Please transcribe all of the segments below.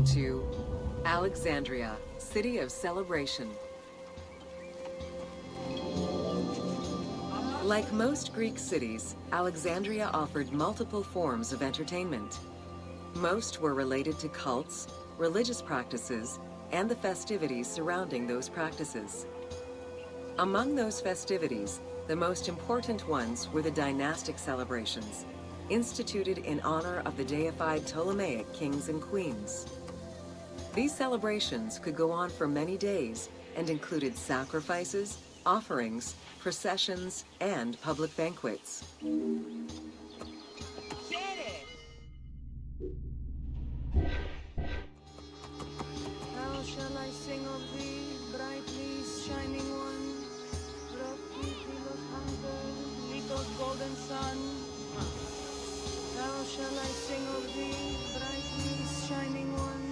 Welcome to Alexandria, City of Celebration. Like most Greek cities, Alexandria offered multiple forms of entertainment. Most were related to cults, religious practices, and the festivities surrounding those practices. Among those festivities, the most important ones were the dynastic celebrations, instituted in honor of the deified Ptolemaic kings and queens. These celebrations could go on for many days and included sacrifices, offerings, processions, and public banquets. How shall I sing of thee, brightly shining one? Rocky of hunger, little golden sun. How shall I sing of thee, brightly shining one?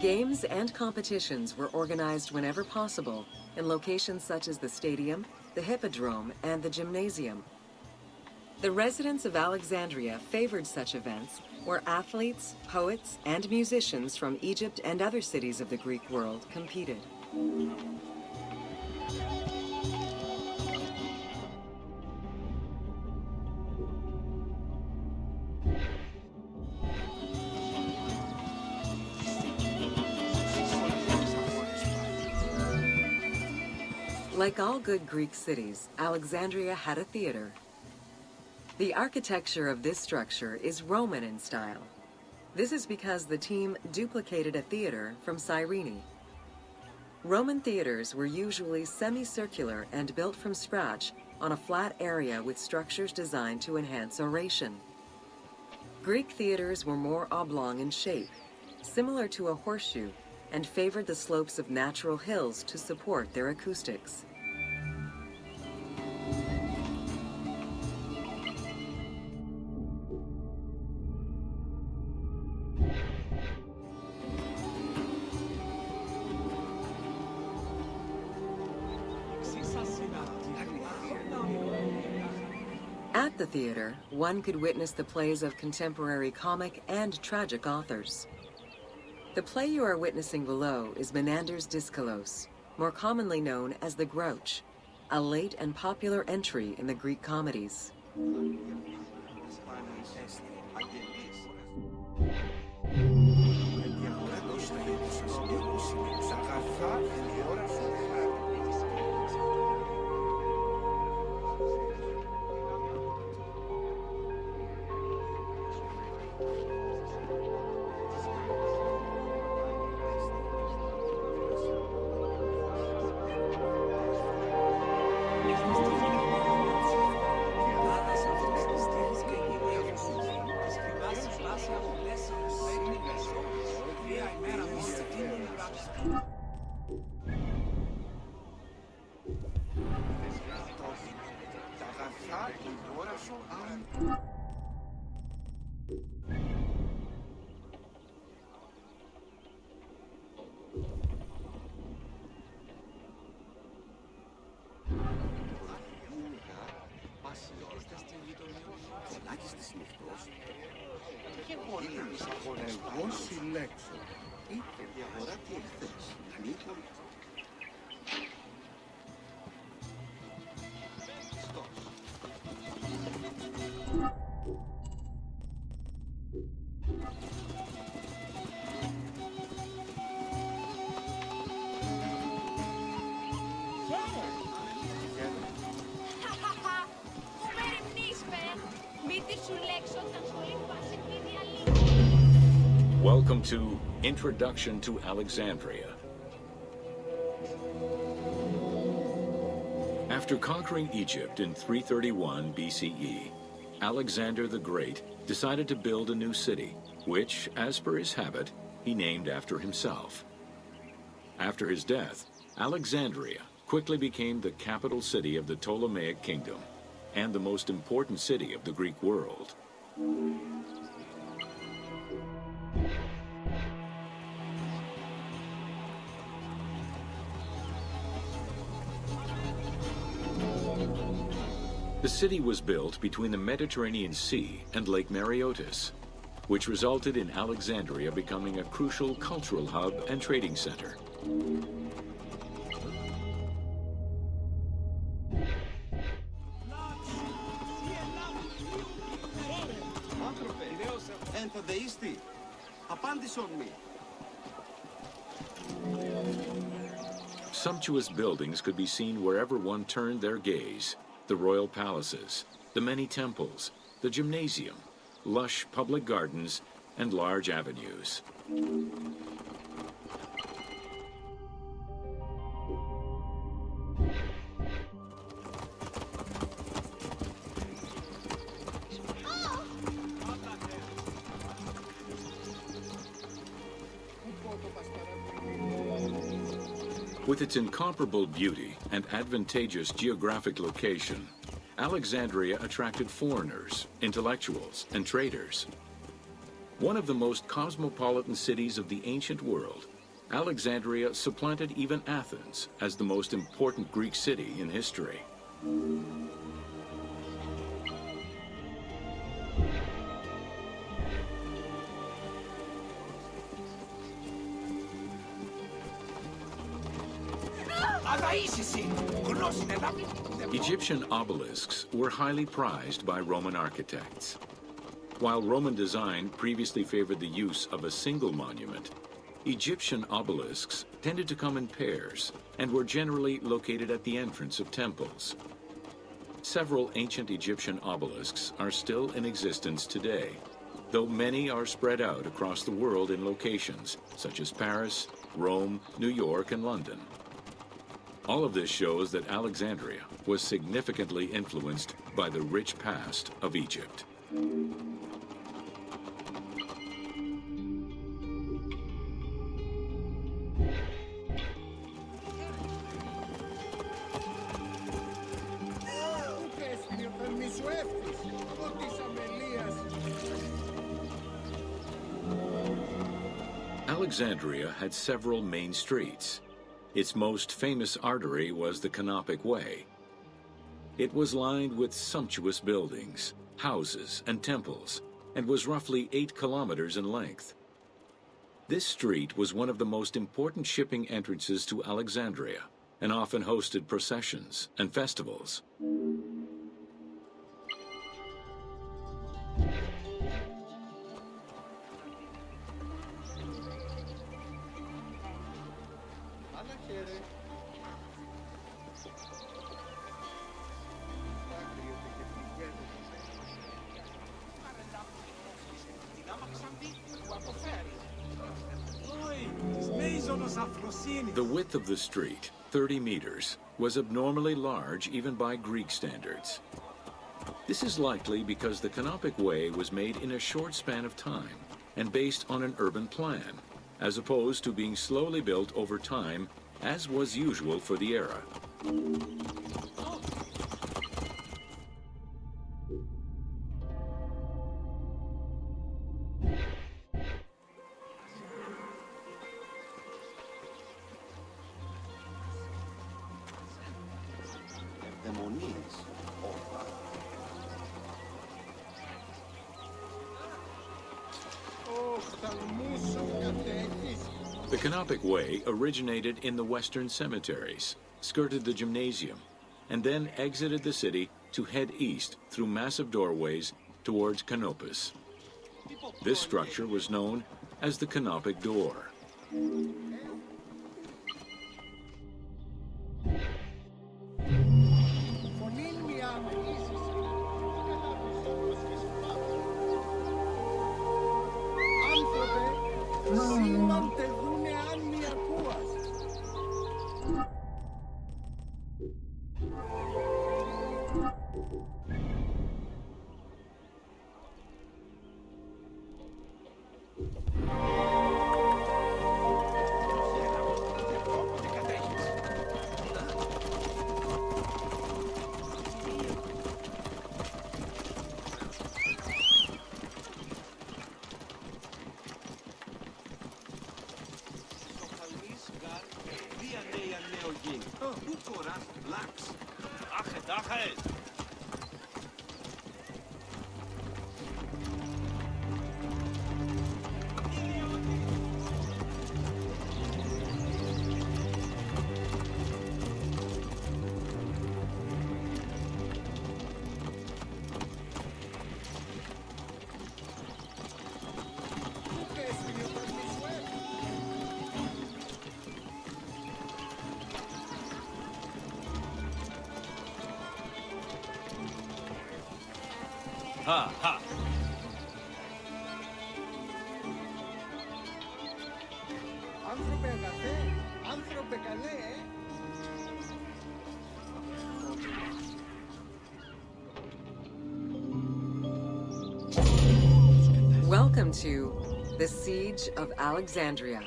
Games and competitions were organized whenever possible in locations such as the stadium, the hippodrome, and the gymnasium. The residents of Alexandria favored such events where athletes, poets, and musicians from Egypt and other cities of the Greek world competed. Like all good Greek cities, Alexandria had a theater. The architecture of this structure is Roman in style. This is because the team duplicated a theater from Cyrene. Roman theaters were usually semicircular and built from scratch on a flat area with structures designed to enhance oration. Greek theaters were more oblong in shape, similar to a horseshoe, and favored the slopes of natural hills to support their acoustics. At the theater, one could witness the plays of contemporary comic and tragic authors. The play you are witnessing below is Menander's Dyskolos, more commonly known as the Grouch, a late and popular entry in the Greek comedies. Εγώ συλλέξω είτε διαγορά τι εχθές. Μήπως Welcome to Introduction to Alexandria. After conquering Egypt in 331 BCE, Alexander the Great decided to build a new city, which, as per his habit, he named after himself. After his death, Alexandria quickly became the capital city of the Ptolemaic kingdom and the most important city of the Greek world. The city was built between the Mediterranean Sea and Lake Mareotis, which resulted in Alexandria becoming a crucial cultural hub and trading center. Ενθοδείστη, απάντησον μη. Sumptuous buildings could be seen wherever one turned their gaze. The royal palaces, the many temples, the gymnasium, lush public gardens, and large avenues. With its incomparable beauty and advantageous geographic location, Alexandria attracted foreigners, intellectuals, and traders. One of the most cosmopolitan cities of the ancient world, Alexandria supplanted even Athens as the most important Greek city in history. Egyptian obelisks were highly prized by Roman architects. While Roman design previously favored the use of a single monument, Egyptian obelisks tended to come in pairs and were generally located at the entrance of temples. Several ancient Egyptian obelisks are still in existence today, though many are spread out across the world in locations such as Paris, Rome, New York, and London. All of this shows that Alexandria was significantly influenced by the rich past of Egypt. Alexandria had several main streets. Its most famous artery was the Canopic Way. It was lined with sumptuous buildings, houses, and temples, and was roughly 8 kilometers in length. This street was one of the most important shipping entrances to Alexandria, and often hosted processions and festivals. The width of the street, 30 meters, was abnormally large even by Greek standards. This is likely because the Canopic Way was made in a short span of time and based on an urban plan, as opposed to being slowly built over time, as was usual for the era. The Canopic Way originated in the western cemeteries, skirted the gymnasium, and then exited the city to head east through massive doorways towards Canopus. This structure was known as the Canopic Door. Ha ha! Άνθρωπε αγαθέ, άνθρωπε καλέ, Welcome to the Siege of Alexandria.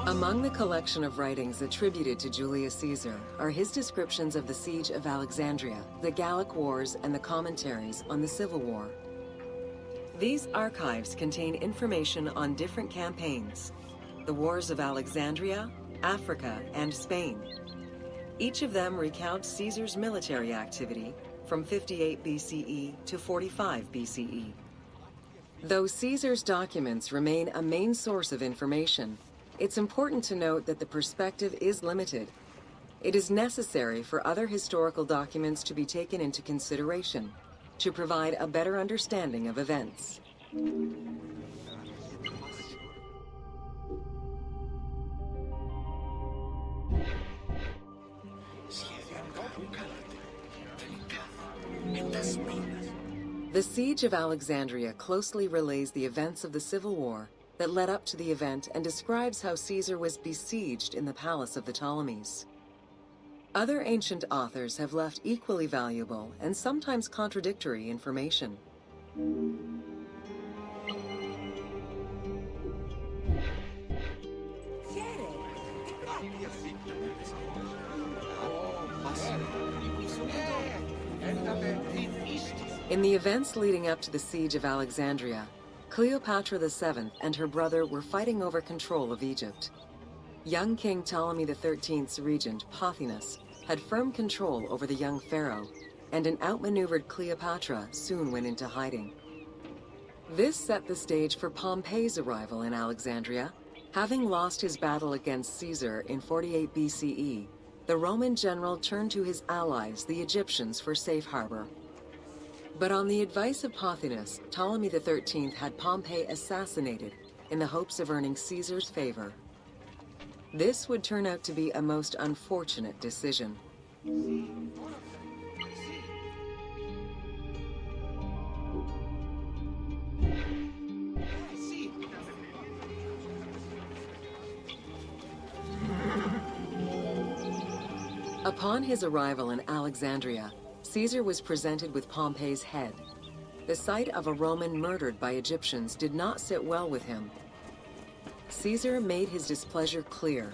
Among the collection of writings attributed to Julius Caesar are his descriptions of the Siege of Alexandria, the Gallic Wars, and the commentaries on the Civil War. These archives contain information on different campaigns, the Wars of Alexandria, Africa, and Spain. Each of them recounts Caesar's military activity from 58 BCE to 45 BCE. Though Caesar's documents remain a main source of information, it's important to note that the perspective is limited. It is necessary for other historical documents to be taken into consideration to provide a better understanding of events. The Siege of Alexandria closely relays the events of the Civil War that led up to the event and describes how Caesar was besieged in the palace of the Ptolemies. Other ancient authors have left equally valuable and sometimes contradictory information. In the events leading up to the Siege of Alexandria, Cleopatra VII and her brother were fighting over control of Egypt. Young King Ptolemy XIII's regent, Pothinus, had firm control over the young pharaoh, and an outmaneuvered Cleopatra soon went into hiding. This set the stage for Pompey's arrival in Alexandria. Having lost his battle against Caesar in 48 BCE, the Roman general turned to his allies, the Egyptians, for safe harbor. But on the advice of Pothinus, Ptolemy XIII had Pompey assassinated in the hopes of earning Caesar's favor. This would turn out to be a most unfortunate decision. Upon his arrival in Alexandria, Caesar was presented with Pompey's head. The sight of a Roman murdered by Egyptians did not sit well with him. Caesar made his displeasure clear,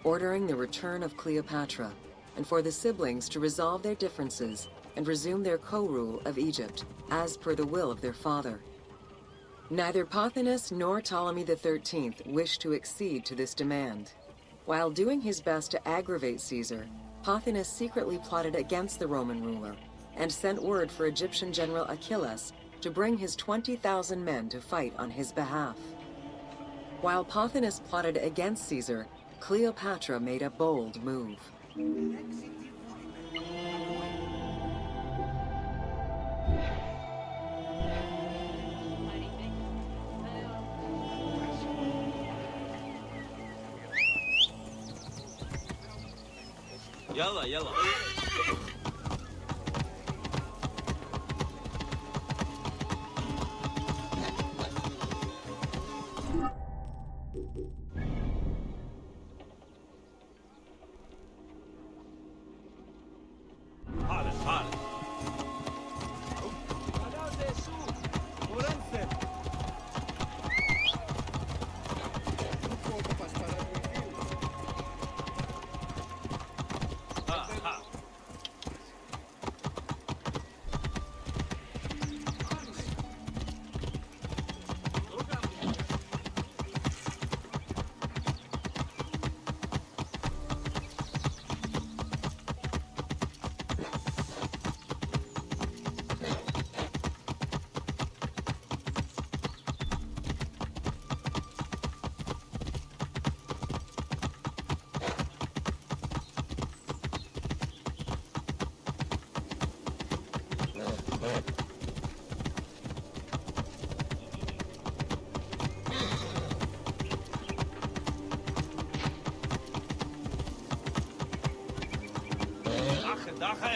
ordering the return of Cleopatra, and for the siblings to resolve their differences and resume their co-rule of Egypt, as per the will of their father. Neither Pothinus nor Ptolemy XIII wished to accede to this demand. While doing his best to aggravate Caesar, Pothinus secretly plotted against the Roman ruler and sent word for Egyptian general Achilles to bring his 20,000 men to fight on his behalf. While Pothinus plotted against Caesar, Cleopatra made a bold move. Yalla, yalla. Pardon, pardon. Ha, ha.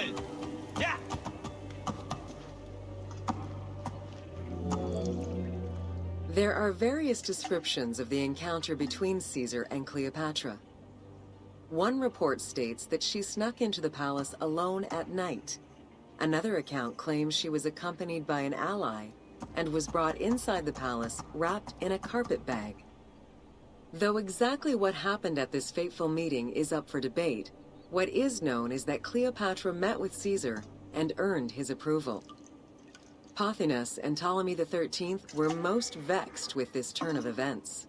Schnell! Ja! There are various descriptions of the encounter between Caesar and Cleopatra. One report states that she snuck into the palace alone at night. Another account claims she was accompanied by an ally and was brought inside the palace wrapped in a carpet bag. Though exactly what happened at this fateful meeting is up for debate, what is known is that Cleopatra met with Caesar and earned his approval. Pothinus and Ptolemy XIII were most vexed with this turn of events.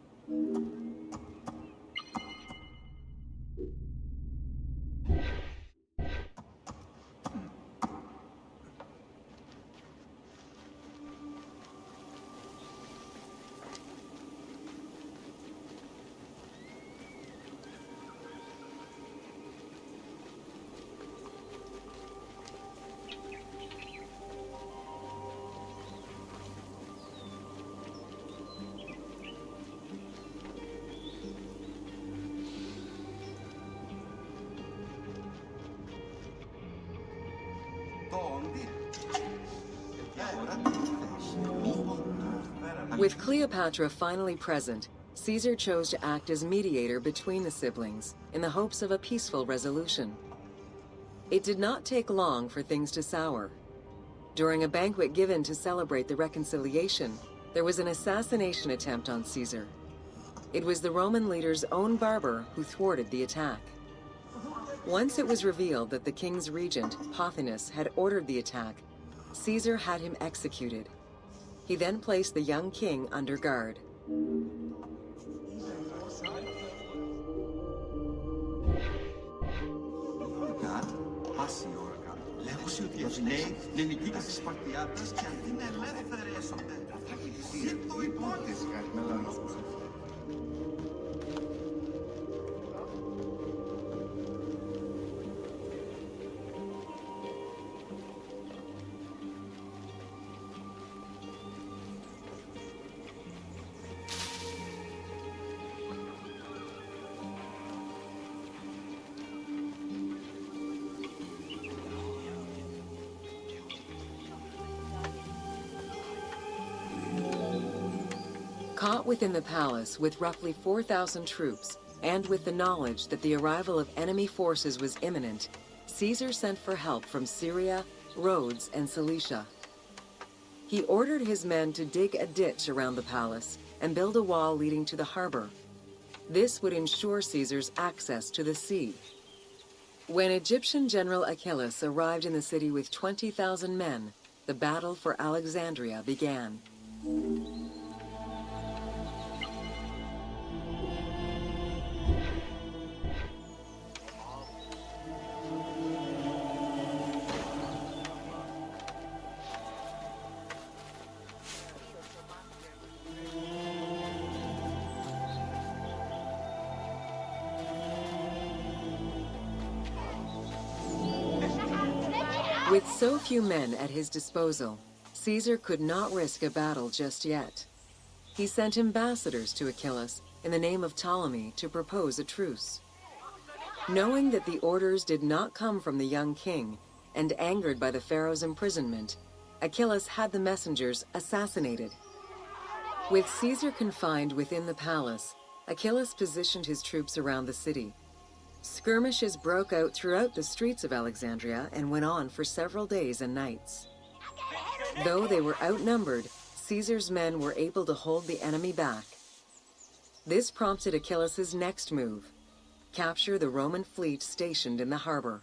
With Cleopatra finally present, Caesar chose to act as mediator between the siblings in the hopes of a peaceful resolution. It did not take long for things to sour. During a banquet given to celebrate the reconciliation, there was an assassination attempt on Caesar. It was the Roman leader's own barber who thwarted the attack. Once it was revealed that the king's regent, Pothinus, had ordered the attack, Caesar had him executed. He then placed the young king under guard. Caught within the palace with roughly 4,000 troops, and with the knowledge that the arrival of enemy forces was imminent, Caesar sent for help from Syria, Rhodes, and Cilicia. He ordered his men to dig a ditch around the palace and build a wall leading to the harbor. This would ensure Caesar's access to the sea. When Egyptian General Achilles arrived in the city with 20,000 men, the battle for Alexandria began. With so few men at his disposal, Caesar could not risk a battle just yet. He sent ambassadors to Achilles in the name of Ptolemy to propose a truce. Knowing that the orders did not come from the young king, and angered by the pharaoh's imprisonment, Achilles had the messengers assassinated. With Caesar confined within the palace, Achilles positioned his troops around the city. Skirmishes broke out throughout the streets of Alexandria and went on for several days and nights. Though they were outnumbered, Caesar's men were able to hold the enemy back. This prompted Achilles' next move: capture the Roman fleet stationed in the harbor.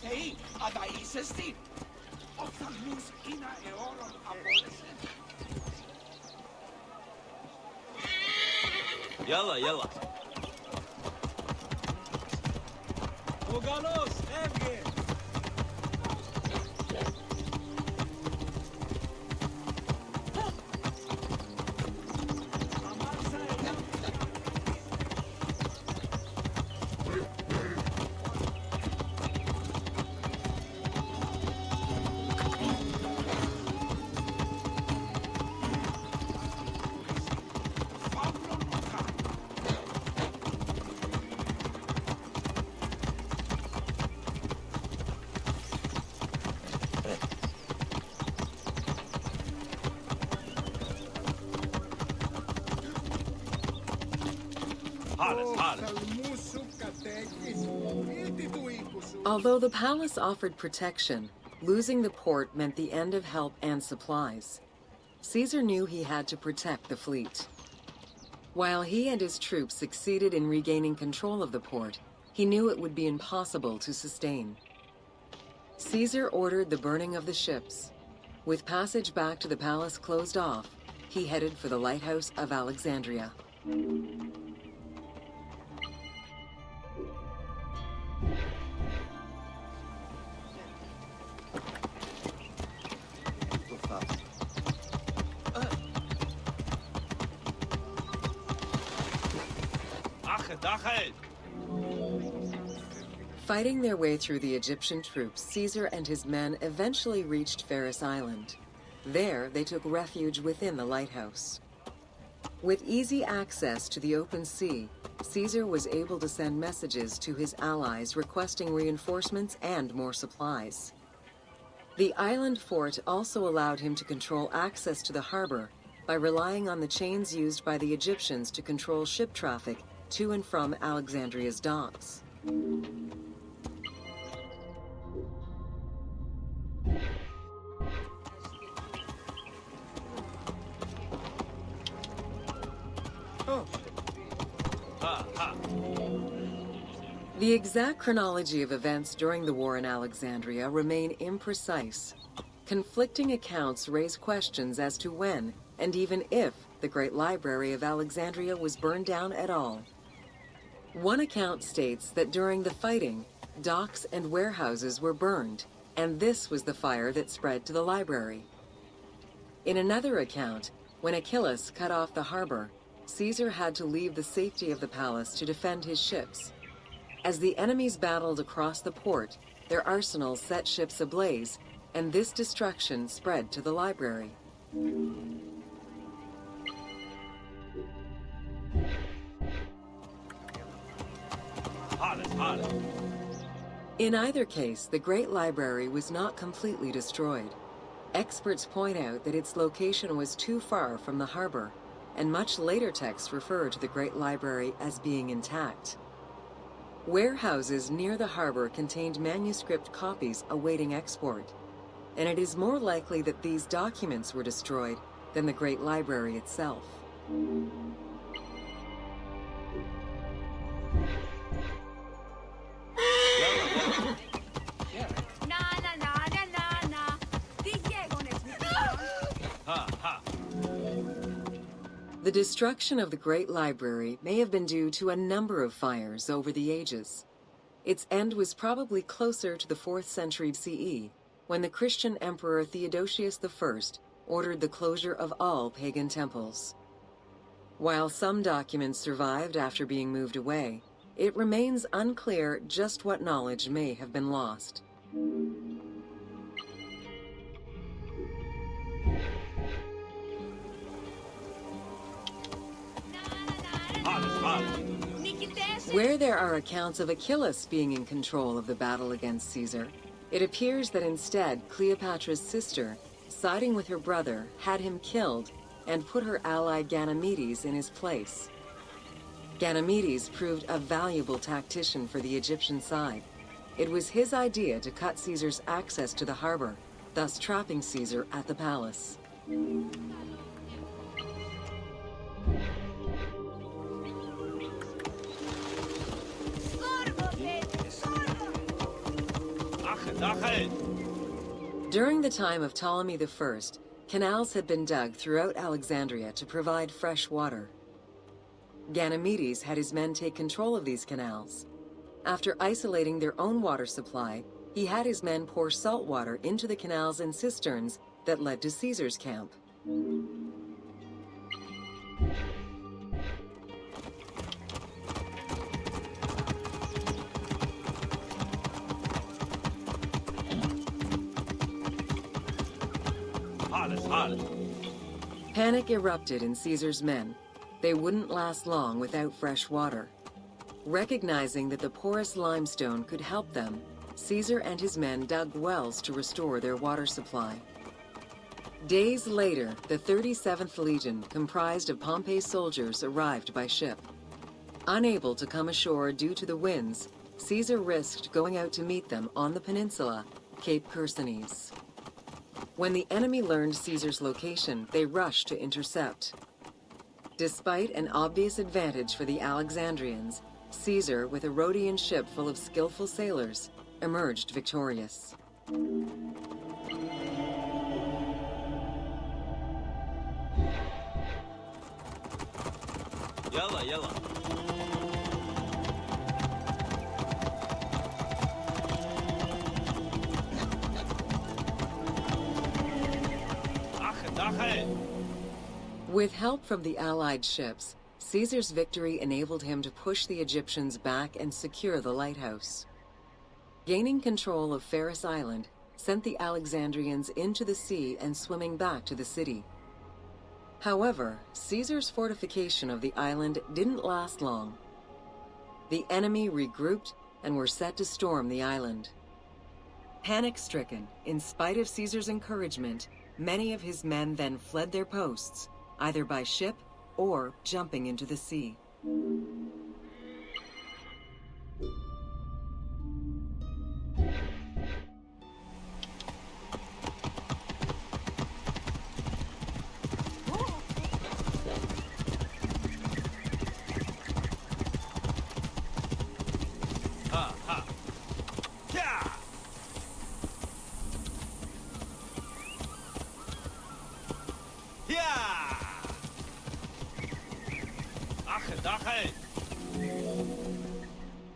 Hey, da ist die. Offen muss ina eoron abolesen. يلا يلا. Ogalos, Evge. Οφθαλμού σου κατέχεις, ήρθη του οίκου σου. Although the palace offered protection, losing the port meant the end of help and supplies. Caesar knew he had to protect the fleet. While he and his troops succeeded in regaining control of the port, he knew it would be impossible to sustain. Caesar ordered the burning of the ships. With passage back to the palace closed off, he headed for the lighthouse of Alexandria. Fighting their way through the Egyptian troops, Caesar and his men eventually reached Pharis Island. There, they took refuge within the lighthouse. With easy access to the open sea, Caesar was able to send messages to his allies requesting reinforcements and more supplies. The island fort also allowed him to control access to the harbor by relying on the chains used by the Egyptians to control ship traffic to and from Alexandria's docks. The exact chronology of events during the war in Alexandria remain imprecise. Conflicting accounts raise questions as to when, and even if, the Great Library of Alexandria was burned down at all. One account states that during the fighting, docks and warehouses were burned, and this was the fire that spread to the library. In another account, when Achilles cut off the harbor, Caesar had to leave the safety of the palace to defend his ships. As the enemies battled across the port, their arsenals set ships ablaze, and this destruction spread to the library. In either case, the Great Library was not completely destroyed. Experts point out that its location was too far from the harbor, and much later texts refer to the Great Library as being intact. Warehouses near the harbor contained manuscript copies awaiting export, and it is more likely that these documents were destroyed than the Great Library itself. The destruction of the Great Library may have been due to a number of fires over the ages. Its end was probably closer to the 4th century CE, when the Christian Emperor Theodosius I ordered the closure of all pagan temples. While some documents survived after being moved away, it remains unclear just what knowledge may have been lost. Where there are accounts of Achilles being in control of the battle against Caesar, it appears that instead Cleopatra's sister, siding with her brother, had him killed and put her ally Ganymedes in his place. Ganymedes proved a valuable tactician for the Egyptian side. It was his idea to cut Caesar's access to the harbor, thus trapping Caesar at the palace. During the time of Ptolemy I, canals had been dug throughout Alexandria to provide fresh water. Ganymedes had his men take control of these canals. After isolating their own water supply, he had his men pour salt water into the canals and cisterns that led to Caesar's camp. Panic erupted in Caesar's men. They wouldn't last long without fresh water. Recognizing that the porous limestone could help them, Caesar and his men dug wells to restore their water supply. Days later, the 37th Legion, comprised of Pompey's soldiers, arrived by ship. Unable to come ashore due to the winds, Caesar risked going out to meet them on the peninsula, Cape Chersonese. When the enemy learned Caesar's location, they rushed to intercept. Despite an obvious advantage for the Alexandrians, Caesar, with a Rhodian ship full of skillful sailors, emerged victorious. يلا يلا. With help from the Allied ships, Caesar's victory enabled him to push the Egyptians back and secure the lighthouse. Gaining control of Pharos Island sent the Alexandrians into the sea and swimming back to the city. However, Caesar's fortification of the island didn't last long. The enemy regrouped and were set to storm the island. Panic-stricken, in spite of Caesar's encouragement, many of his men then fled their posts, either by ship or jumping into the sea. Ha ha. Yeah. Yeah.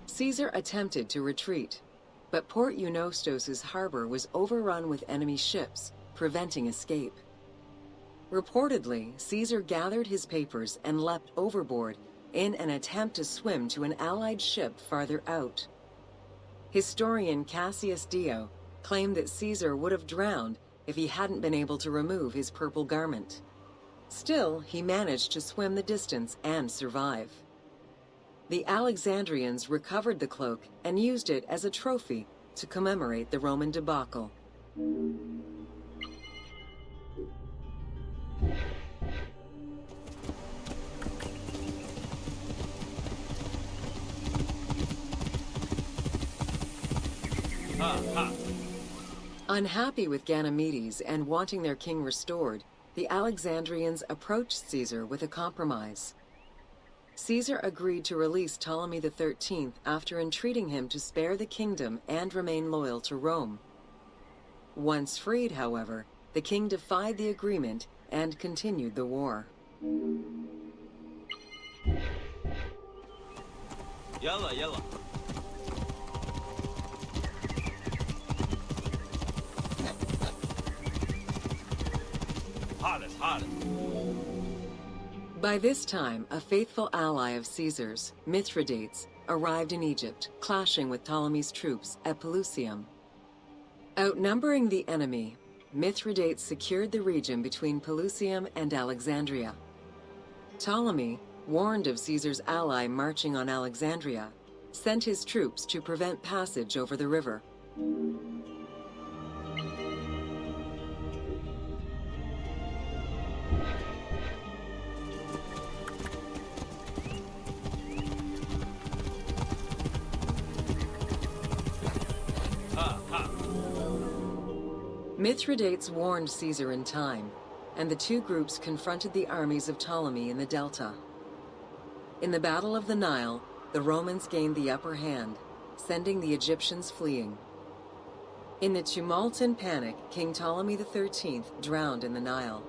Caesar attempted to retreat, but Port Eunostos' harbor was overrun with enemy ships, preventing escape. Reportedly, Caesar gathered his papers and leapt overboard in an attempt to swim to an Allied ship farther out. Historian Cassius Dio claimed that Caesar would have drowned if he hadn't been able to remove his purple garment. Still, he managed to swim the distance and survive. The Alexandrians recovered the cloak and used it as a trophy to commemorate the Roman debacle. Ha ha. Unhappy with Ganymedes and wanting their king restored, the Alexandrians approached Caesar with a compromise. Caesar agreed to release Ptolemy XIII after entreating him to spare the kingdom and remain loyal to Rome. Once freed, however, the king defied the agreement and continued the war. يلا يلا. Hardest, hardest. By this time, a faithful ally of Caesar's, Mithridates, arrived in Egypt, clashing with Ptolemy's troops at Pelusium. Outnumbering the enemy, Mithridates secured the region between Pelusium and Alexandria. Ptolemy, warned of Caesar's ally marching on Alexandria, sent his troops to prevent passage over the river. Mithridates warned Caesar in time, and the two groups confronted the armies of Ptolemy in the Delta. In the Battle of the Nile, the Romans gained the upper hand, sending the Egyptians fleeing. In the tumult and panic, King Ptolemy XIII drowned in the Nile.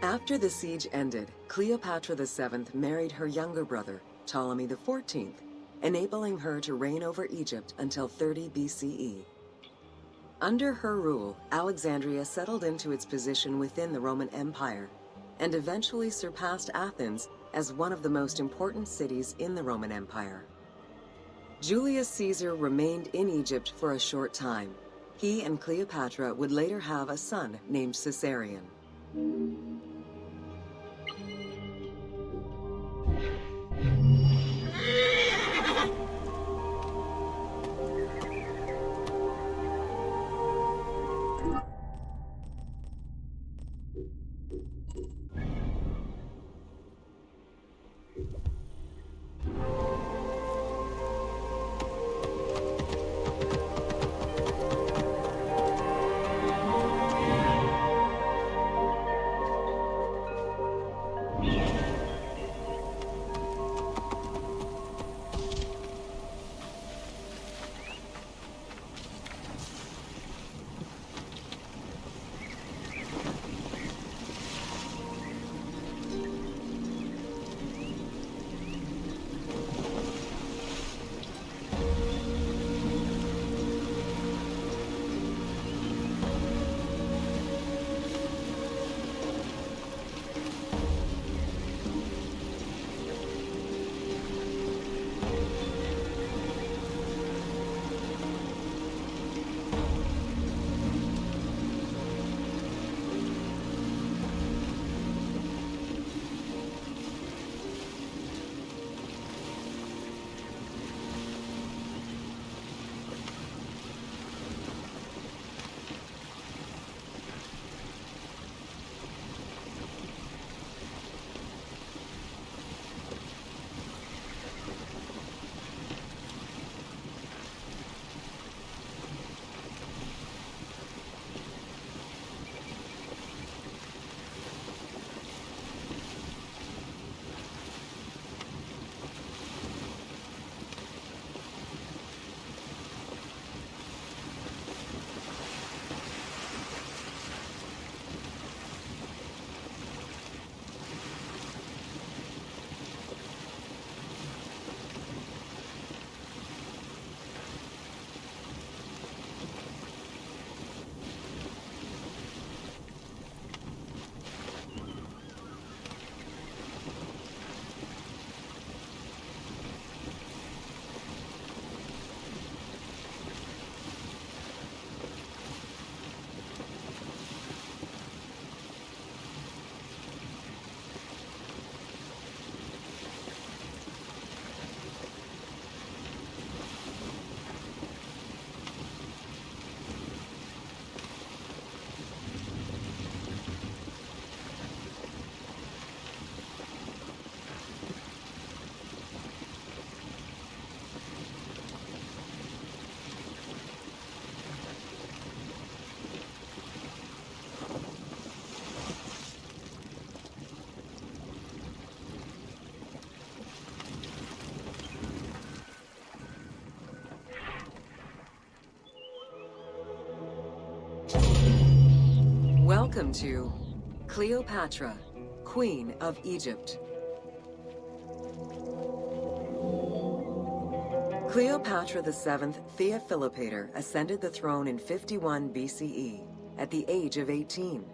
After the siege ended, Cleopatra VII married her younger brother, Ptolemy XIV, enabling her to reign over Egypt until 30 BCE. Under her rule, Alexandria settled into its position within the Roman Empire and eventually surpassed Athens as one of the most important cities in the Roman Empire. Julius Caesar remained in Egypt for a short time. He and Cleopatra would later have a son named Caesarion. Welcome to Cleopatra, Queen of Egypt. Cleopatra VII Theophilopator ascended the throne in 51 BCE at the age of 18.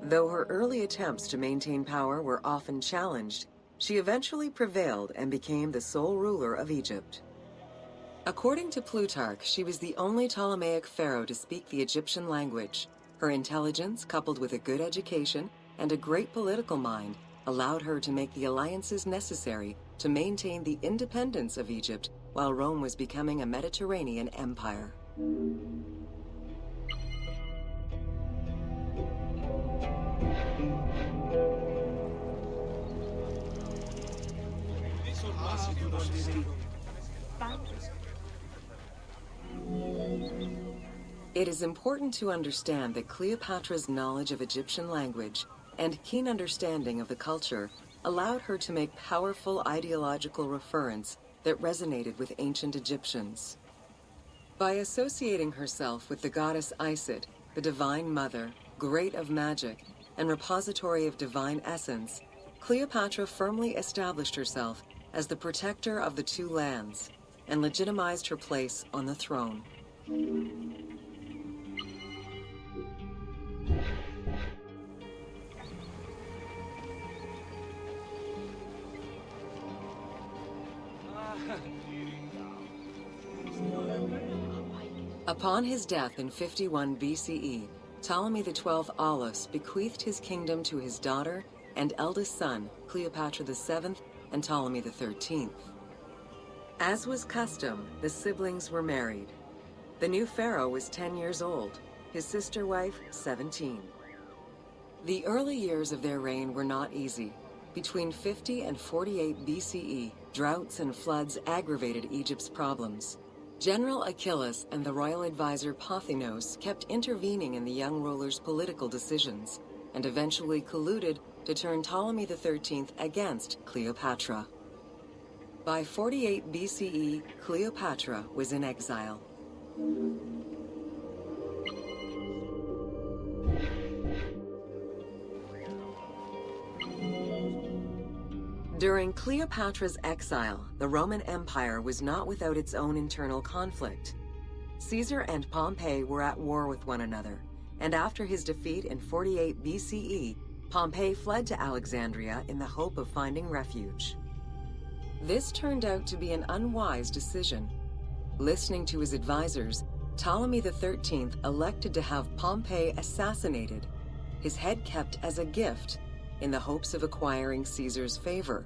Though her early attempts to maintain power were often challenged, she eventually prevailed and became the sole ruler of Egypt. According to Plutarch, she was the only Ptolemaic pharaoh to speak the Egyptian language. Her intelligence, coupled with a good education and a great political mind, allowed her to make the alliances necessary to maintain the independence of Egypt while Rome was becoming a Mediterranean empire. It is important to understand that Cleopatra's knowledge of Egyptian language and keen understanding of the culture allowed her to make powerful ideological reference that resonated with ancient Egyptians. By associating herself with the goddess Isis, the divine mother, great of magic, and repository of divine essence, Cleopatra firmly established herself as the protector of the two lands and legitimized her place on the throne. Upon his death in 51 BCE, Ptolemy XII Aulus bequeathed his kingdom to his daughter and eldest son, Cleopatra VII and Ptolemy XIII. As was custom, the siblings were married. The new pharaoh was 10 years old, his sister wife 17. The early years of their reign were not easy. Between 50 and 48 BCE, droughts and floods aggravated Egypt's problems. General Achilles and the royal advisor Pothinos kept intervening in the young ruler's political decisions, and eventually colluded to turn Ptolemy XIII against Cleopatra. By 48 BCE, Cleopatra was in exile. During Cleopatra's exile, the Roman Empire was not without its own internal conflict. Caesar and Pompey were at war with one another, and after his defeat in 48 BCE, Pompey fled to Alexandria in the hope of finding refuge. This turned out to be an unwise decision. Listening to his advisors, Ptolemy XIII elected to have Pompey assassinated, his head kept as a gift, in the hopes of acquiring Caesar's favor.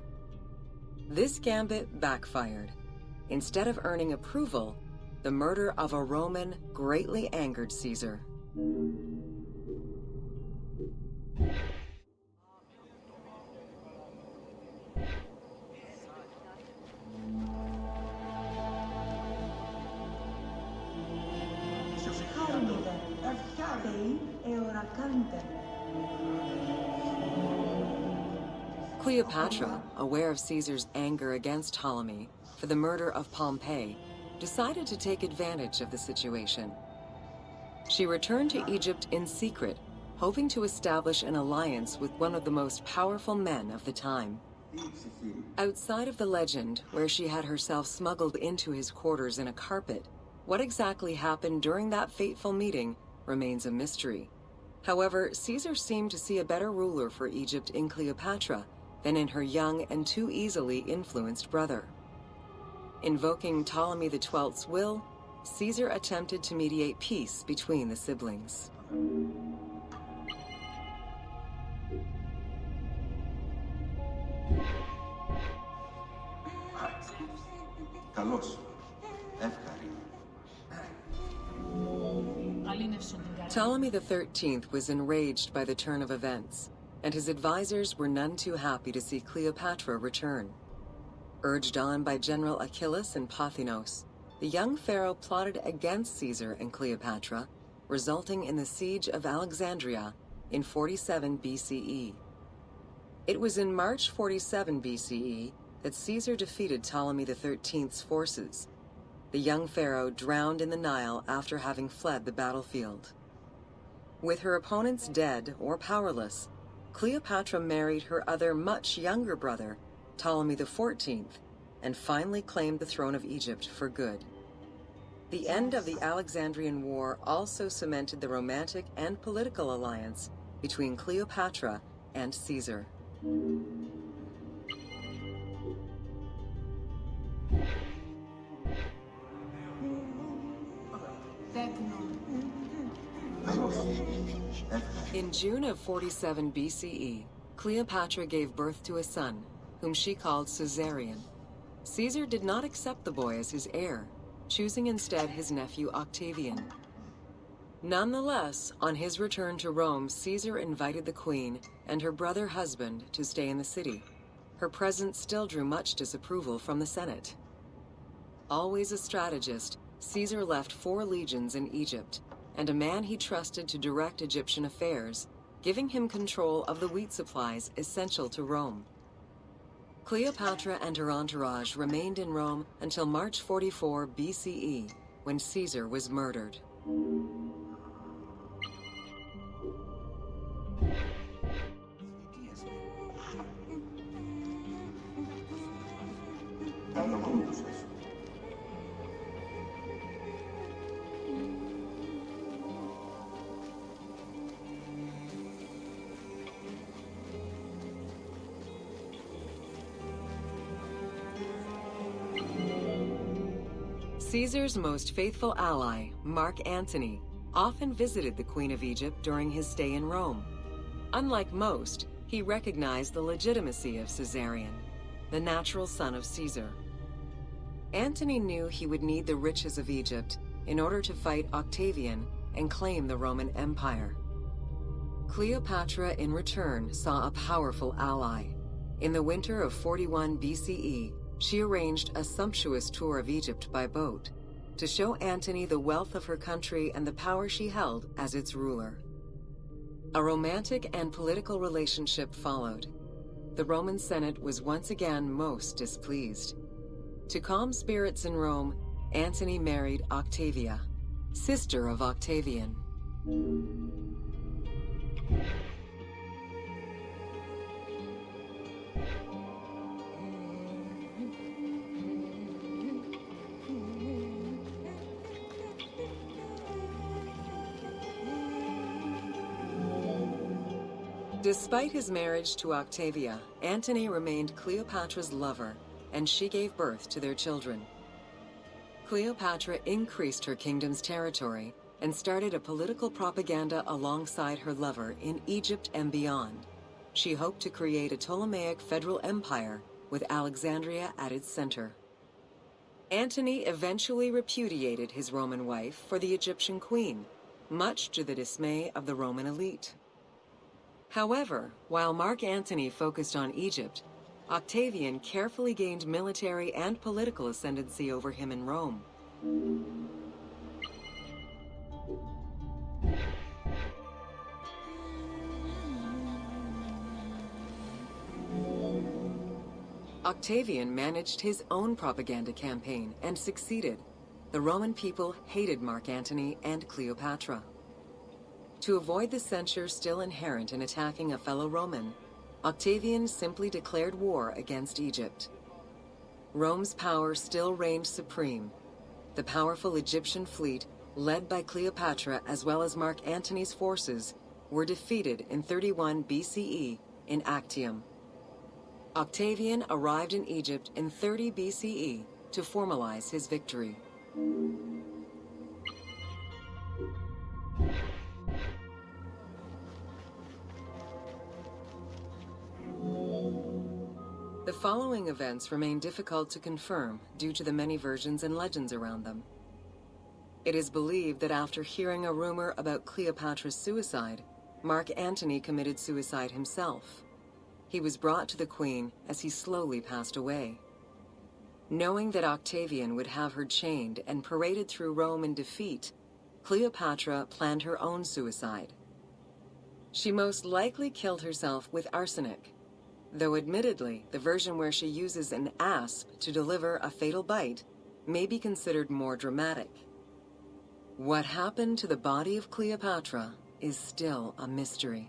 This gambit backfired. Instead of earning approval, the murder of a Roman greatly angered Caesar. Cleopatra, aware of Caesar's anger against Ptolemy for the murder of Pompey, decided to take advantage of the situation. She returned to Egypt in secret, hoping to establish an alliance with one of the most powerful men of the time. Outside of the legend, where she had herself smuggled into his quarters in a carpet, what exactly happened during that fateful meeting remains a mystery. However, Caesar seemed to see a better ruler for Egypt in Cleopatra than in her young and too easily influenced brother. Invoking Ptolemy XII's will, Caesar attempted to mediate peace between the siblings. Καλώς. Εύχαρη. Ptolemy XIII was enraged by the turn of events, and his advisors were none too happy to see Cleopatra return. Urged on by General Achilles and Pothinos, the young pharaoh plotted against Caesar and Cleopatra, resulting in the siege of Alexandria in 47 BCE. It was in March 47 BCE that Caesar defeated Ptolemy XIII's forces. The young pharaoh drowned in the Nile after having fled the battlefield. With her opponents dead or powerless, Cleopatra married her other much younger brother, Ptolemy XIV, and finally claimed the throne of Egypt for good. The end of the Alexandrian War also cemented the romantic and political alliance between Cleopatra and Caesar. In June of 47 BCE, Cleopatra gave birth to a son, whom she called Caesarion. Caesar did not accept the boy as his heir, choosing instead his nephew Octavian. Nonetheless, on his return to Rome, Caesar invited the queen and her brother husband to stay in the city. Her presence still drew much disapproval from the Senate. Always a strategist, Caesar left 4 legions in Egypt, and a man he trusted to direct Egyptian affairs, giving him control of the wheat supplies essential to Rome. Cleopatra and her entourage remained in Rome until March 44 BCE, when Caesar was murdered. Caesar's most faithful ally, Mark Antony, often visited the Queen of Egypt during his stay in Rome. Unlike most, he recognized the legitimacy of Caesarion, the natural son of Caesar. Antony knew he would need the riches of Egypt in order to fight Octavian and claim the Roman Empire. Cleopatra, in return, saw a powerful ally. In the winter of 41 BCE, she arranged a sumptuous tour of Egypt by boat to show Antony the wealth of her country and the power she held as its ruler. A romantic and political relationship followed. The Roman Senate was once again most displeased. To calm spirits in Rome, Antony married Octavia, sister of Octavian. Despite his marriage to Octavia, Antony remained Cleopatra's lover, and she gave birth to their children. Cleopatra increased her kingdom's territory and started a political propaganda alongside her lover in Egypt and beyond. She hoped to create a Ptolemaic federal empire with Alexandria at its center. Antony eventually repudiated his Roman wife for the Egyptian queen, much to the dismay of the Roman elite. However, while Mark Antony focused on Egypt, Octavian carefully gained military and political ascendancy over him in Rome. Octavian managed his own propaganda campaign and succeeded. The Roman people hated Mark Antony and Cleopatra. To avoid the censure still inherent in attacking a fellow Roman, Octavian simply declared war against Egypt. Rome's power still reigned supreme. The powerful Egyptian fleet, led by Cleopatra as well as Mark Antony's forces, were defeated in 31 BCE in Actium. Octavian arrived in Egypt in 30 BCE to formalize his victory. The following events remain difficult to confirm due to the many versions and legends around them. It is believed that after hearing a rumor about Cleopatra's suicide, Mark Antony committed suicide himself. He was brought to the queen as he slowly passed away. Knowing that Octavian would have her chained and paraded through Rome in defeat, Cleopatra planned her own suicide. She most likely killed herself with arsenic, though admittedly, the version where she uses an asp to deliver a fatal bite may be considered more dramatic. What happened to the body of Cleopatra is still a mystery.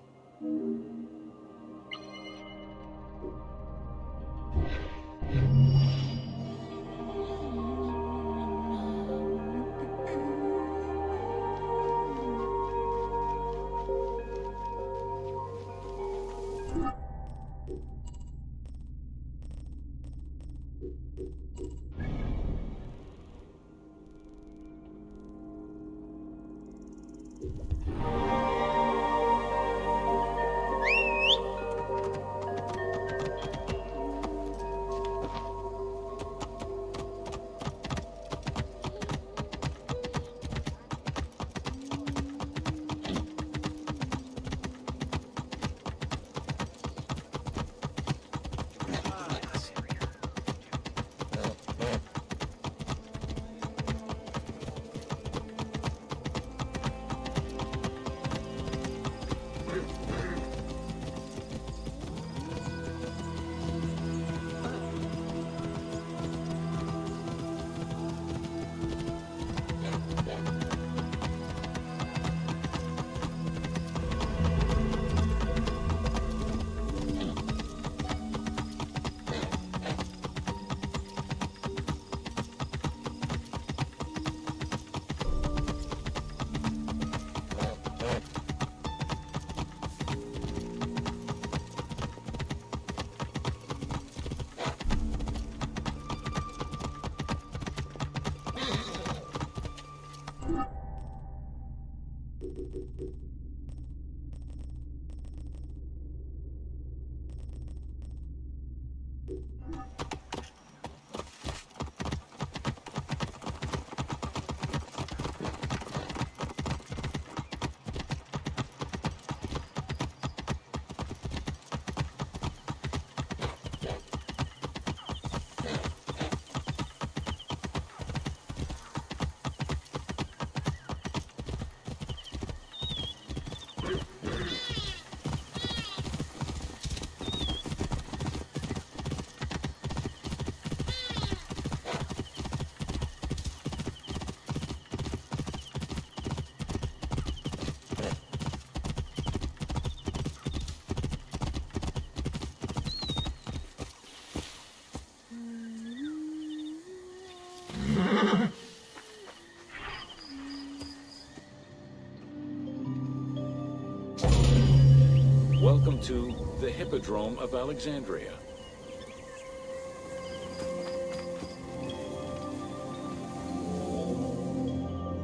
Welcome to the Hippodrome of Alexandria.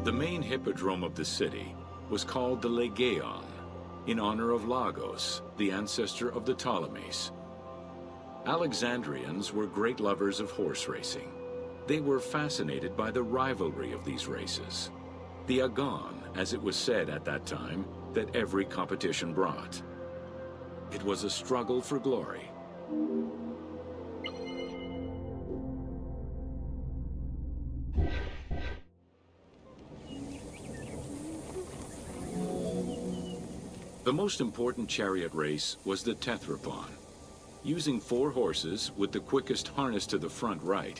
The main hippodrome of the city was called the Legeon, in honor of Lagos, the ancestor of the Ptolemies. Alexandrians were great lovers of horse racing. They were fascinated by the rivalry of these races, the agon, as it was said at that time, that every competition brought. It was a struggle for glory. The most important chariot race was the Tethrapon. Using 4 horses with the quickest harness to the front right,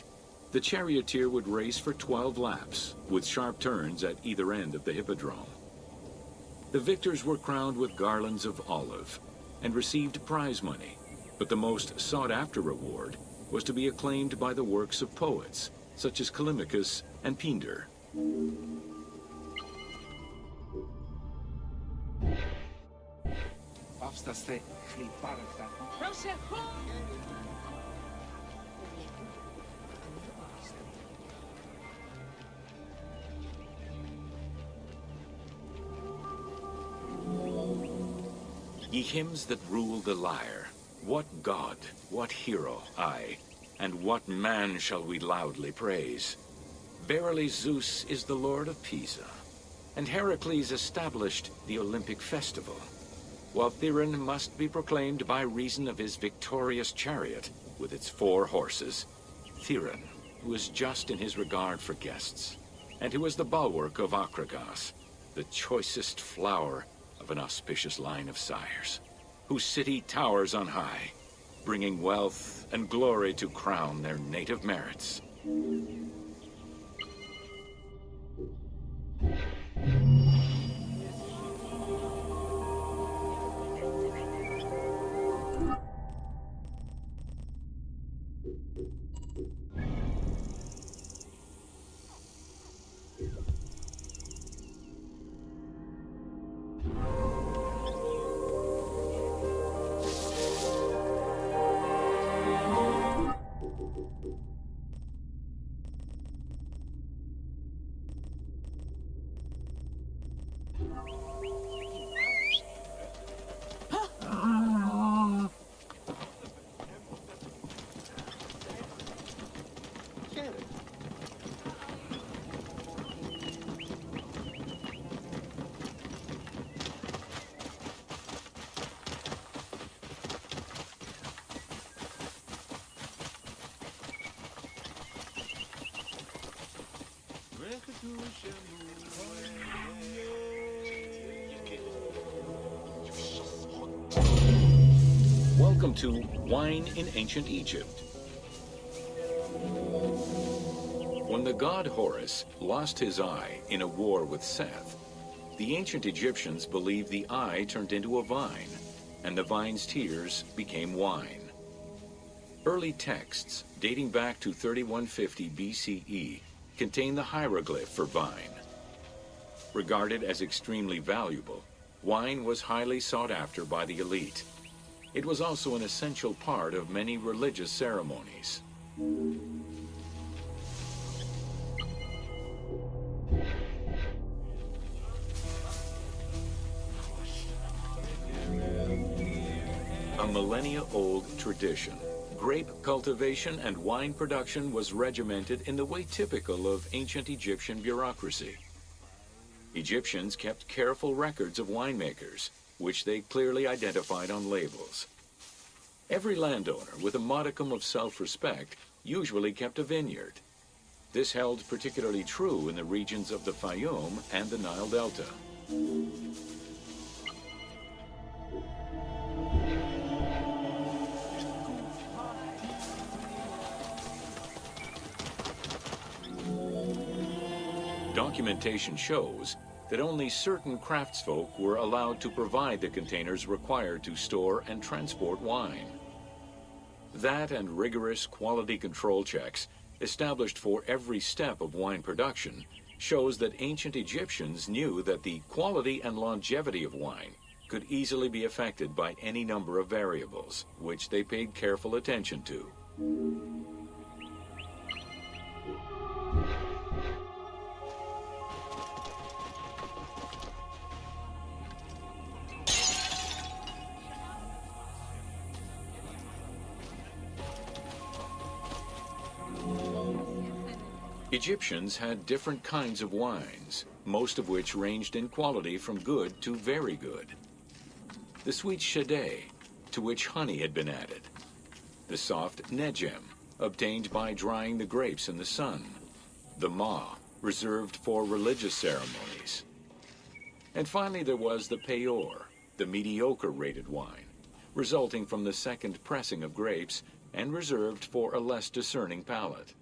the charioteer would race for 12 laps, with sharp turns at either end of the hippodrome. The victors were crowned with garlands of olive and received prize money, but the most sought-after reward was to be acclaimed by the works of poets, such as Callimachus and Pindar. Ye hymns that rule the lyre, what god, what hero, aye, and what man shall we loudly praise? Verily Zeus is the lord of Pisa, and Heracles established the Olympic festival, while Thiron must be proclaimed by reason of his victorious chariot with its 4 horses. Thiron, who is just in his regard for guests, and who is the bulwark of Akragas, the choicest flower of an auspicious line of sires, whose city towers on high, bringing wealth and glory to crown their native merits. Welcome to Wine in Ancient Egypt. When the god Horus lost his eye in a war with Seth, the ancient Egyptians believed the eye turned into a vine, and the vine's tears became wine. Early texts, dating back to 3150 BCE, contain the hieroglyph for vine. Regarded as extremely valuable, wine was highly sought after by the elite. It was also an essential part of many religious ceremonies. A millennia-old tradition, grape cultivation and wine production was regimented in the way typical of ancient Egyptian bureaucracy. Egyptians kept careful records of winemakers, which they clearly identified on labels. Every landowner with a modicum of self-respect usually kept a vineyard. This held particularly true in the regions of the Fayum and the Nile Delta. Documentation shows that only certain craftsfolk were allowed to provide the containers required to store and transport wine. That and rigorous quality control checks established for every step of wine production shows that ancient Egyptians knew that the quality and longevity of wine could easily be affected by any number of variables, which they paid careful attention to. Egyptians had different kinds of wines, most of which ranged in quality from good to very good. The sweet shadé, to which honey had been added. The soft nejem, obtained by drying the grapes in the sun. The ma, reserved for religious ceremonies. And finally there was the peyor, the mediocre rated wine, resulting from the second pressing of grapes and reserved for a less discerning palate.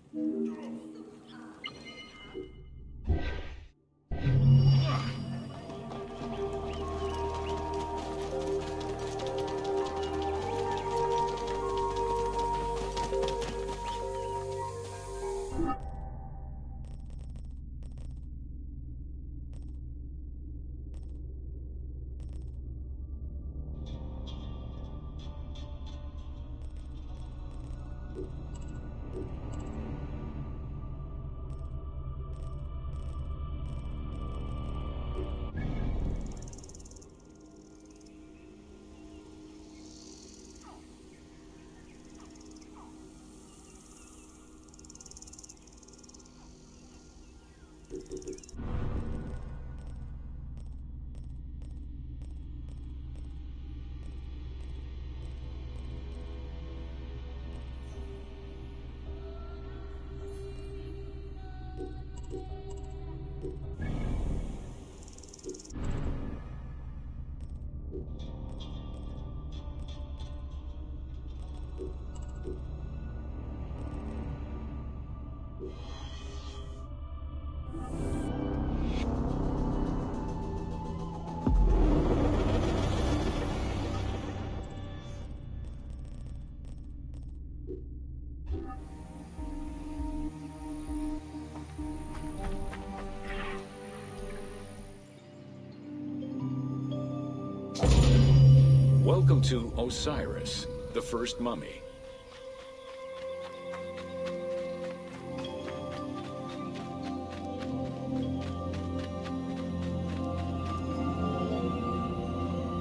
Welcome to Osiris, the first mummy.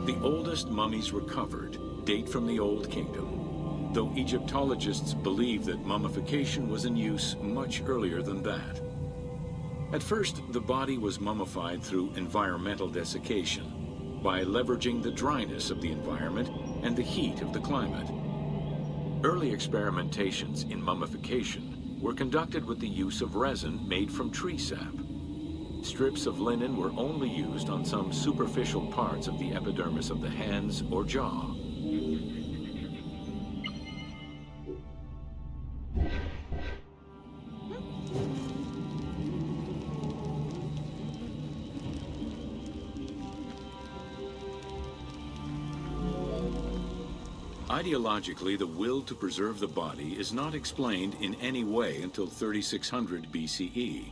The oldest mummies recovered date from the Old Kingdom, though Egyptologists believe that mummification was in use much earlier than that. At first, the body was mummified through environmental desiccation, by leveraging the dryness of the environment and the heat of the climate. Early experimentations in mummification were conducted with the use of resin made from tree sap. Strips of linen were only used on some superficial parts of the epidermis of the hands or jaw. Ideologically, the will to preserve the body is not explained in any way until 3600 BCE.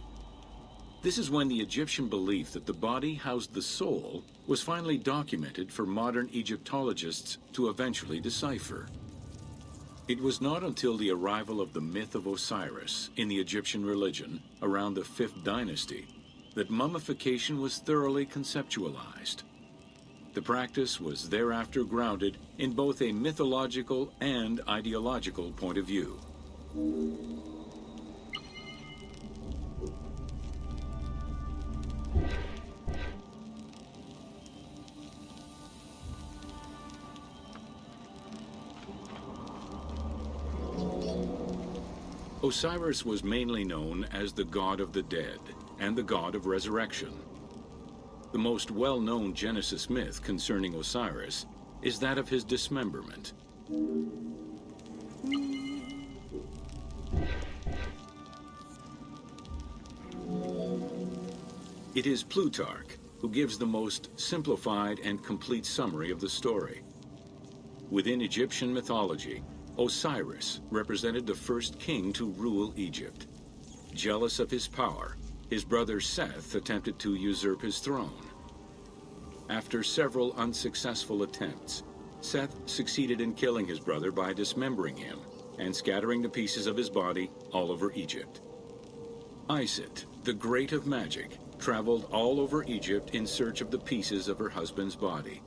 This is when the Egyptian belief that the body housed the soul was finally documented for modern Egyptologists to eventually decipher. It was not until the arrival of the myth of Osiris in the Egyptian religion around the 5th dynasty that mummification was thoroughly conceptualized. The practice was thereafter grounded in both a mythological and ideological point of view. Osiris was mainly known as the god of the dead and the god of resurrection. The most well-known Genesis myth concerning Osiris is that of his dismemberment. It is Plutarch who gives the most simplified and complete summary of the story. Within Egyptian mythology, Osiris represented the first king to rule Egypt. Jealous of his power, his brother Seth attempted to usurp his throne. After several unsuccessful attempts, Seth succeeded in killing his brother by dismembering him and scattering the pieces of his body all over Egypt. Isis, the great of magic, traveled all over Egypt in search of the pieces of her husband's body.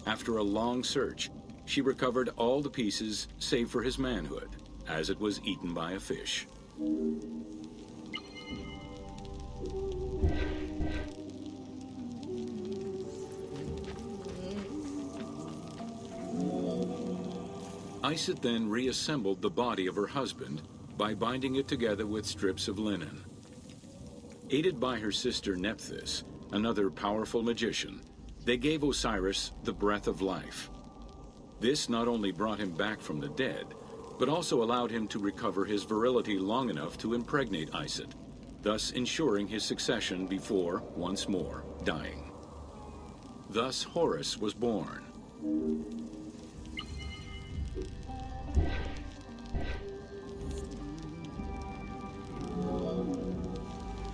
After a long search, she recovered all the pieces save for his manhood, as it was eaten by a fish. Isis then reassembled the body of her husband by binding it together with strips of linen. Aided by her sister Nephthys, another powerful magician, they gave Osiris the breath of life. This not only brought him back from the dead, but also allowed him to recover his virility long enough to impregnate Isis, thus ensuring his succession before, once more, dying. Thus Horus was born.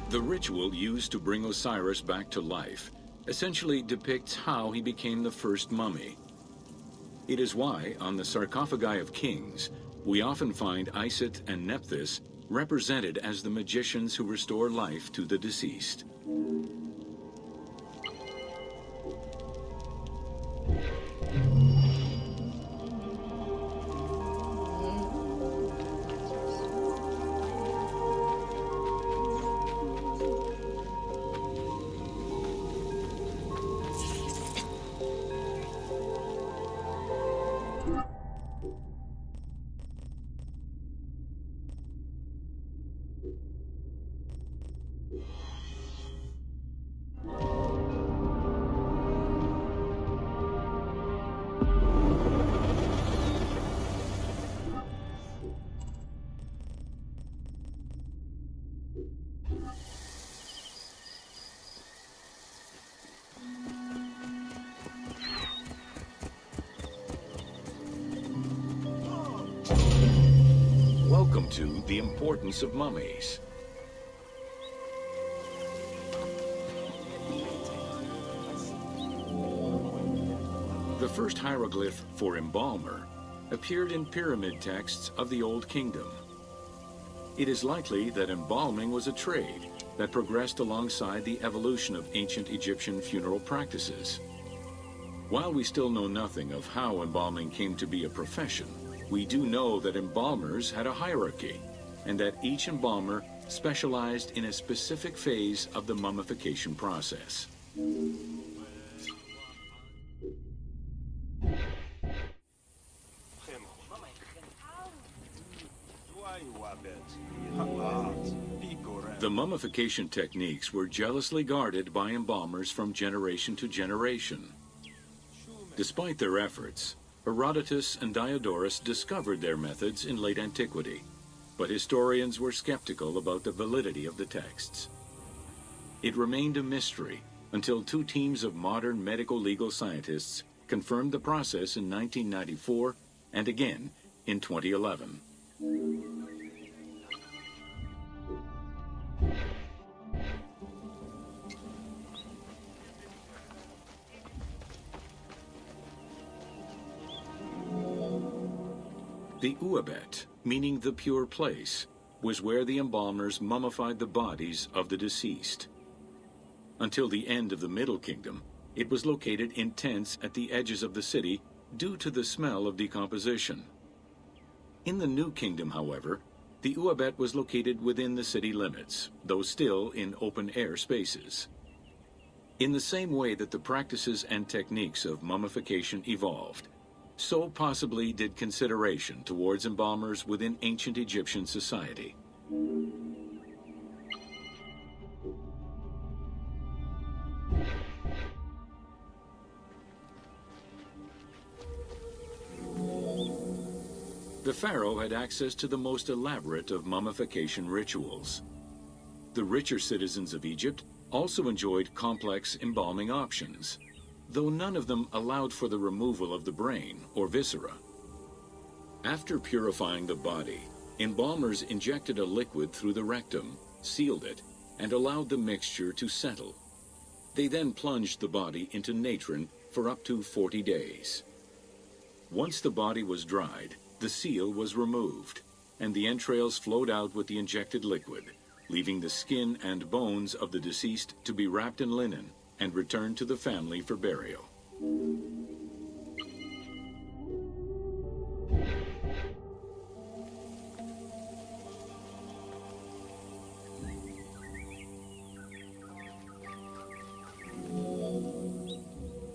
The ritual used to bring Osiris back to life essentially depicts how he became the first mummy. It is why, on the sarcophagi of kings, we often find Isis and Nephthys represented as the magicians who restore life to the deceased. Welcome to the importance of mummies. The first hieroglyph for embalmer appeared in pyramid texts of the Old Kingdom. It is likely that embalming was a trade that progressed alongside the evolution of ancient Egyptian funeral practices. While we still know nothing of how embalming came to be a profession, we do know that embalmers had a hierarchy, and that each embalmer specialized in a specific phase of the mummification process. The mummification techniques were jealously guarded by embalmers from generation to generation. Despite their efforts, Herodotus and Diodorus discovered their methods in late antiquity, but historians were skeptical about the validity of the texts. It remained a mystery until two teams of modern medical legal scientists confirmed the process in 1994 and again in 2011. The Uabet, meaning the pure place, was where the embalmers mummified the bodies of the deceased. Until the end of the Middle Kingdom, it was located in tents at the edges of the city due to the smell of decomposition. In the New Kingdom, however, the Uabet was located within the city limits, though still in open-air spaces. In the same way that the practices and techniques of mummification evolved, so possibly did consideration towards embalmers within ancient Egyptian society. The pharaoh had access to the most elaborate of mummification rituals. The richer citizens of Egypt also enjoyed complex embalming options, though none of them allowed for the removal of the brain or viscera. After purifying the body, embalmers injected a liquid through the rectum, sealed it, and allowed the mixture to settle. They then plunged the body into natron for up to 40 days. Once the body was dried, the seal was removed, and the entrails flowed out with the injected liquid, leaving the skin and bones of the deceased to be wrapped in linen and returned to the family for burial.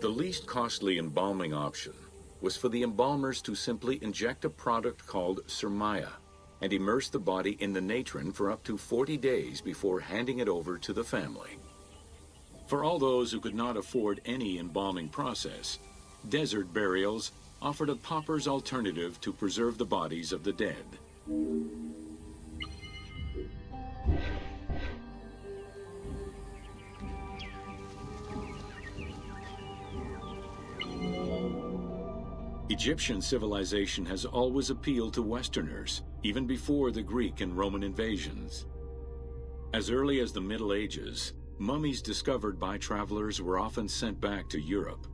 The least costly embalming option was for the embalmers to simply inject a product called surmaya and immerse the body in the natron for up to 40 days before handing it over to the family. For all those who could not afford any embalming process, desert burials offered a pauper's alternative to preserve the bodies of the dead. Egyptian civilization has always appealed to Westerners, even before the Greek and Roman invasions. As early as the Middle Ages, mummies discovered by travelers were often sent back to Europe.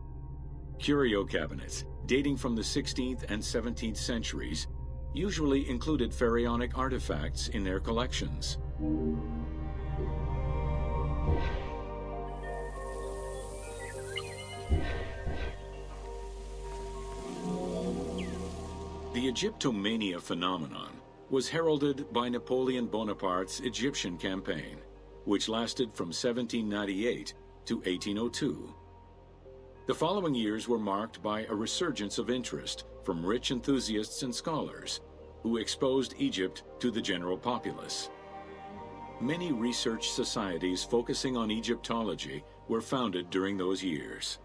Curio cabinets, dating from the 16th and 17th centuries, usually included pharaonic artifacts in their collections. The Egyptomania phenomenon was heralded by Napoleon Bonaparte's Egyptian campaign, which lasted from 1798 to 1802. The following years were marked by a resurgence of interest from rich enthusiasts and scholars who exposed Egypt to the general populace. Many research societies focusing on Egyptology were founded during those years.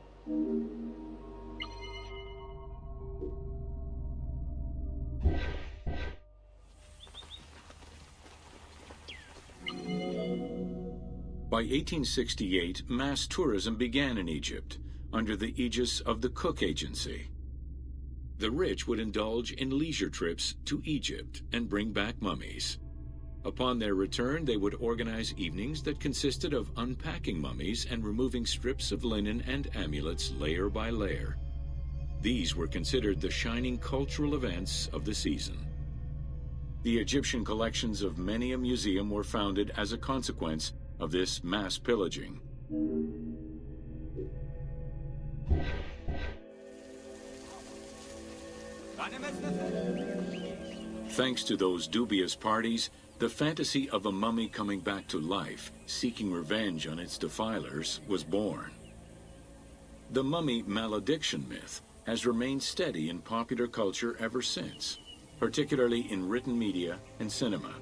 By 1868, mass tourism began in Egypt under the aegis of the Cook Agency. The rich would indulge in leisure trips to Egypt and bring back mummies. Upon their return, they would organize evenings that consisted of unpacking mummies and removing strips of linen and amulets layer by layer. These were considered the shining cultural events of the season. The Egyptian collections of many a museum were founded as a consequence of this mass pillaging. Thanks to those dubious parties, the fantasy of a mummy coming back to life, seeking revenge on its defilers, was born. The mummy malediction myth has remained steady in popular culture ever since, particularly in written media and cinema.